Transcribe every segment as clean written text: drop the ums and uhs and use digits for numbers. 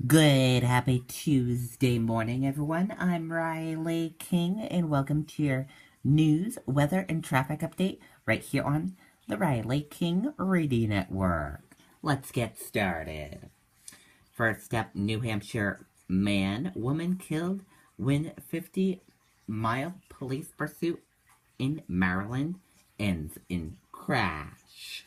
Good, happy Tuesday morning, everyone. I'm Riley King, and welcome to your news, weather, and traffic update right here on the Riley King Radio Network. Let's get started. First up, New Hampshire woman killed when 50-mile police pursuit in Maryland ends in crash.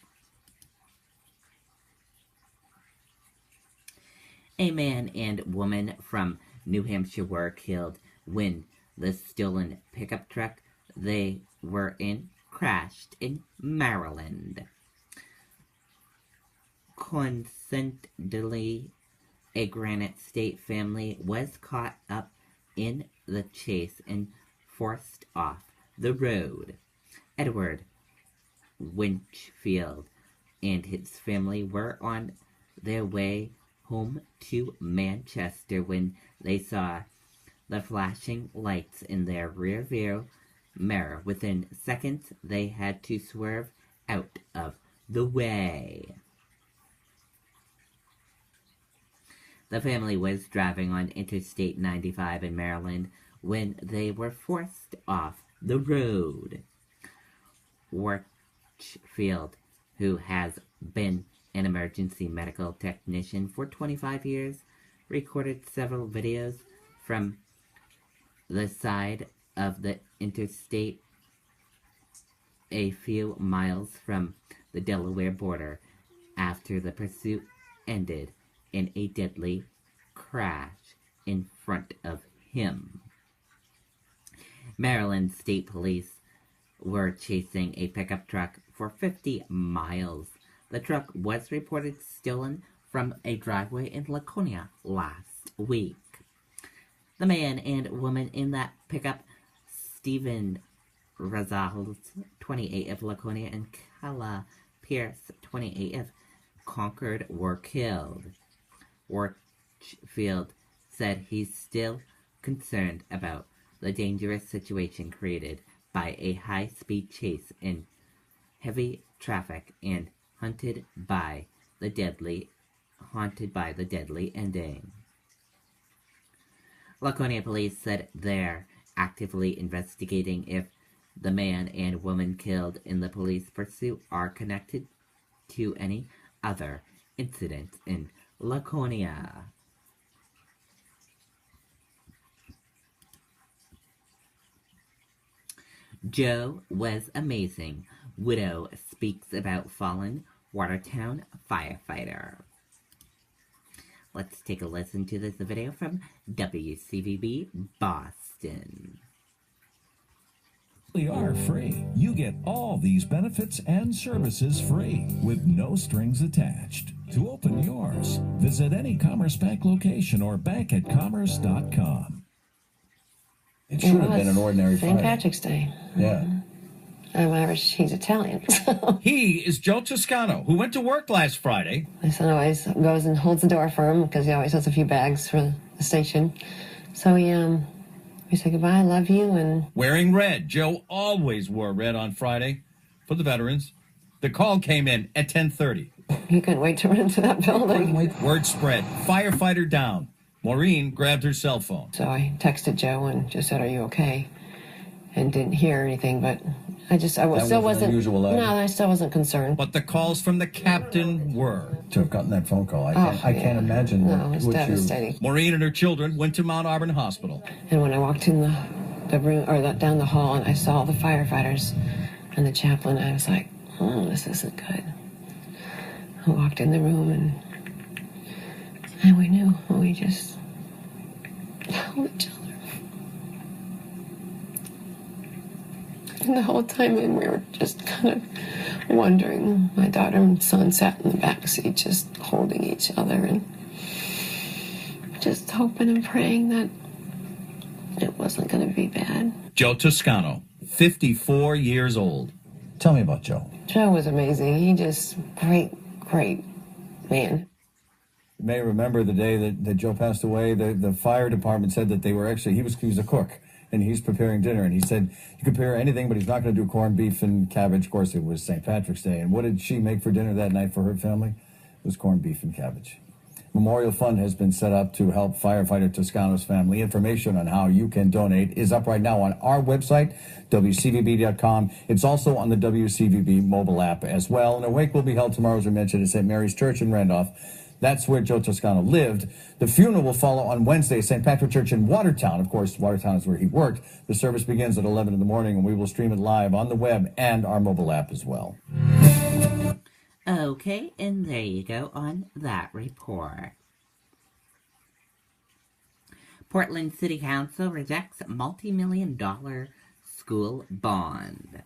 A man and woman from New Hampshire were killed when the stolen pickup truck they were in crashed in Maryland. Coincidentally, a Granite State family was caught up in the chase and forced off the road. Edward Winchfield and his family were on their way home to Manchester when they saw the flashing lights in their rearview mirror. Within seconds, they had to swerve out of the way. The family was driving on Interstate 95 in Maryland when they were forced off the road. Warchfield, who has been an emergency medical technician for 25 years, recorded several videos from the side of the interstate a few miles from the Delaware border after the pursuit ended in a deadly crash in front of him. Maryland State Police were chasing a pickup truck for 50 miles. The truck was reported stolen from a driveway in Laconia last week. The man and woman in that pickup, Stephen Razals, 28 of Laconia, and Kala Pierce, 28 of Concord, were killed. Warchfield said he's still concerned about the dangerous situation created by a high-speed chase in heavy traffic and haunted by the deadly ending. Laconia police said they're actively investigating if the man and woman killed in the police pursuit are connected to any other incidents in Laconia. Joe was amazing. Widow speaks about fallen Watertown firefighter. Let's take a listen to this video from WCVB Boston. We are free. You get all these benefits and services free with no strings attached. To open yours, visit any Commerce Bank location or bankatcommerce.com. It should have been an ordinary St. Patrick's Day. Yeah. I'm Irish, he's Italian. So. He is Joe Toscano, who went to work last Friday. My son always goes and holds the door for him because he always has a few bags for the station. So we say goodbye, love you, and... Wearing red. Joe always wore red on Friday for the veterans. The call came in at 10:30. He couldn't wait to run into that building. Word spread. Firefighter down. Maureen grabbed her cell phone. So I texted Joe and just said, are you okay? And didn't hear anything, but I still wasn't. Unusual, no, I still wasn't concerned. But the calls from the captain were. To have gotten that phone call, I can't imagine. No, it's devastating. Maureen and her children went to Mount Auburn Hospital. And when I walked in the room, or down the hall, and I saw the firefighters and the chaplain, I was like, oh, this isn't good. I walked in the room, and we knew. We just held each other. And the whole time we were just kind of wondering. My daughter and son sat in the back seat just holding each other and just hoping and praying that it wasn't going to be bad. Joe Toscano, 54 years old. Tell me about Joe. Joe was amazing. He just great man. You may remember the day that Joe passed away. The fire department said that they were actually, he was a cook. And he's preparing dinner, and he said you could prepare anything, but he's not going to do corned beef and cabbage. Of course, it was St. Patrick's Day. And what did she make for dinner that night for her family? It was corned beef and cabbage. Memorial Fund has been set up to help firefighter Toscano's family. Information on how you can donate is up right now on our website, WCVB.com. It's also on the WCVB mobile app as well. And a wake will be held tomorrow, as we mentioned, at St. Mary's Church in Randolph. That's where Joe Toscano lived. The funeral will follow on Wednesday, St. Patrick Church in Watertown. Of course, Watertown is where he worked. The service begins at 11 in the morning, and we will stream it live on the web and our mobile app as well. Okay, and there you go on that report. Portland City Council rejects multi-million-dollar school bond.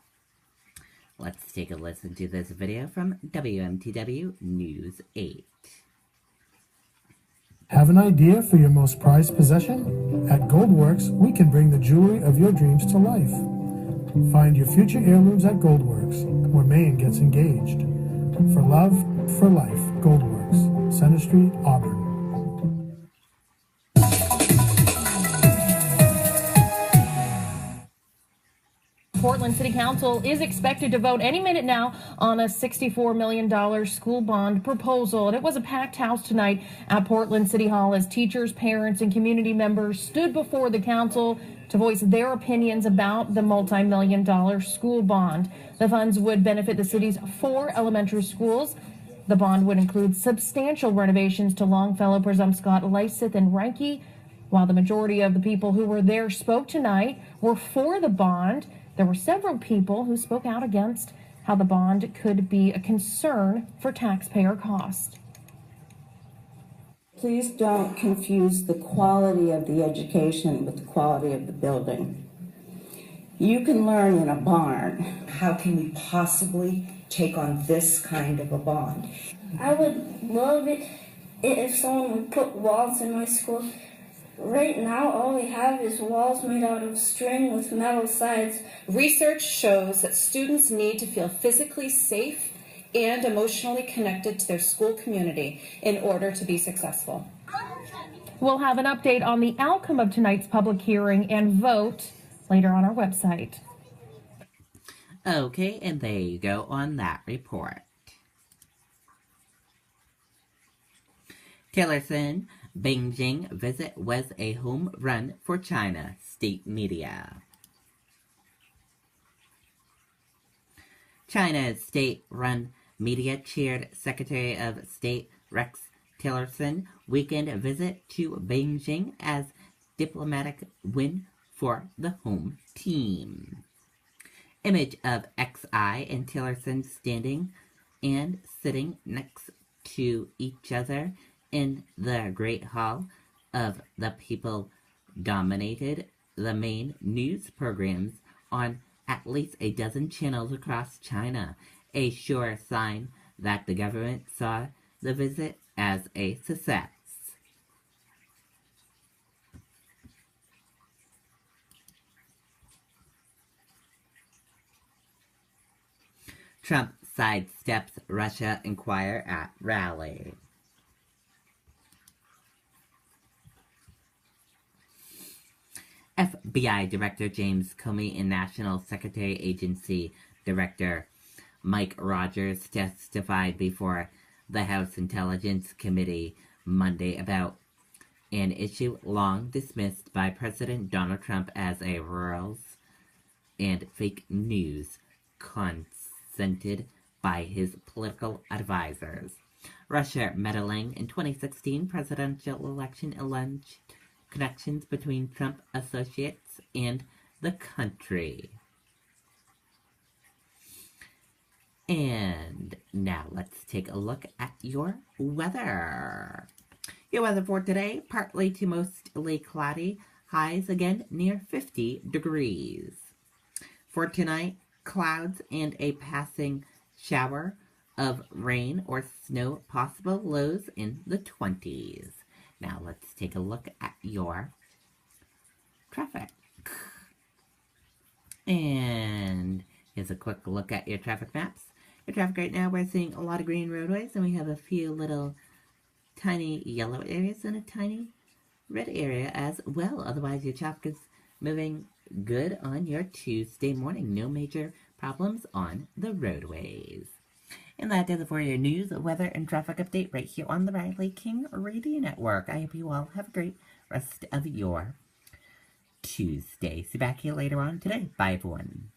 Let's take a listen to this video from WMTW News 8. Have an idea for your most prized possession? At Goldworks, we can bring the jewelry of your dreams to life. Find your future heirlooms at Goldworks, where Maine gets engaged. For love, for life, Goldworks, Center Street, Auburn. Portland City Council is expected to vote any minute now on a $64 million school bond proposal. And it was a packed house tonight at Portland City Hall as teachers, parents, and community members stood before the council to voice their opinions about the multi-million-dollar school bond. The funds would benefit the city's 4 elementary schools. The bond would include substantial renovations to Longfellow, Presumpscot, Lysith, and Reinke. While the majority of the people who were there spoke tonight were for the bond, there were several people who spoke out against how the bond could be a concern for taxpayer cost. Please don't confuse the quality of the education with the quality of the building. You can learn in a barn. How can we possibly take on this kind of a bond? I would love it if someone would put walls in my school. Right now, all we have is walls made out of string with metal sides. Research shows that students need to feel physically safe and emotionally connected to their school community in order to be successful. We'll have an update on the outcome of tonight's public hearing and vote later on our website. Okay, and there you go on that report. Tillerson, Beijing visit was a home run for China, state media. China's state-run media cheered Secretary of State Rex Tillerson weekend visit to Beijing as diplomatic win for the home team. Image of XI and Tillerson standing and sitting next to each other in the Great Hall of the People dominated the main news programs on at least a dozen channels across China, a sure sign that the government saw the visit as a success. Trump sidesteps Russia inquiry at rally. FBI Director James Comey and National Security Agency Director Mike Rogers testified before the House Intelligence Committee Monday about an issue long dismissed by President Donald Trump as a ruse and fake news consented by his political advisors. Russia meddling in 2016 presidential election alleged connections between Trump associates and the country. And now let's take a look at your weather. Your weather for today, partly to mostly cloudy, highs again near 50 degrees. For tonight, clouds and a passing shower of rain or snow possible, lows in the 20s. Now let's take a look at your traffic. And here's a quick look at your traffic maps. Your traffic right now, we're seeing a lot of green roadways, and we have a few little tiny yellow areas and a tiny red area as well. Otherwise, your traffic is moving good on your Tuesday morning. No major problems on the roadways. And that does it for your news, weather, and traffic update right here on the Riley King Radio Network. I hope you all have a great rest of your Tuesday. See you back here later on today. Bye, everyone.